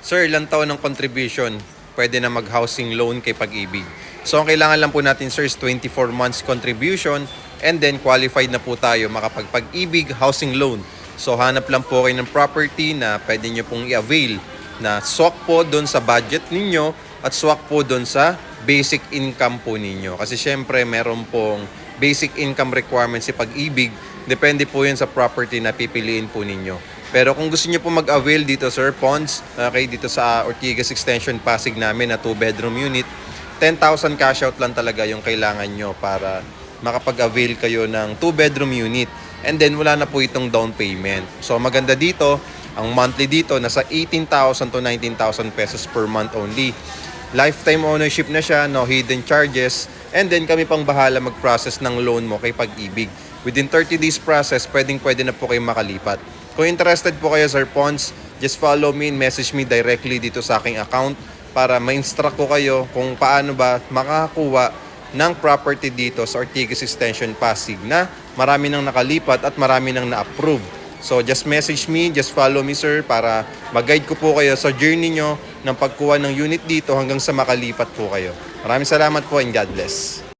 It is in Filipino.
Sir, ilang taon ng contribution pwede na mag-housing loan kay Pag-ibig? So, ang kailangan lang po natin, sir, is 24 months contribution and then qualified na po tayo makapag-Pag-ibig housing loan. So, hanap lang po kayo ng property na pwede nyo pong i-avail na swak po doon sa budget ninyo at swak po doon sa basic income po ninyo. Kasi syempre, meron pong basic income requirements si Pag-ibig. Depende po yun sa property na pipiliin po ninyo. Pero kung gusto niyo po mag-avail dito, Sir Pons, okay, dito sa Ortigas Extension Pasig namin na 2-bedroom unit, 10,000 cash out lang talaga yung kailangan nyo para makapag-avail kayo ng 2-bedroom unit. And then wala na po itong down payment. So maganda dito, ang monthly dito nasa 18,000 to 19,000 pesos per month only. Lifetime ownership na siya, no hidden charges, and then kami pang bahala mag-process ng loan mo kay Pag-ibig. Within 30 days process, pwede na po kayo makalipat. Kung interested po kayo, Sir Pons, just follow me and message me directly dito sa aking account para ma-instruct ko kayo kung paano ba makakakuha ng property dito sa Ortigas Extension Pasig na marami nang nakalipat at marami nang na-approve. So just message me, just follow me, sir, para mag-guide ko po kayo sa journey nyo ng pagkuha ng unit dito hanggang sa makalipat po kayo. Maraming salamat po and God bless.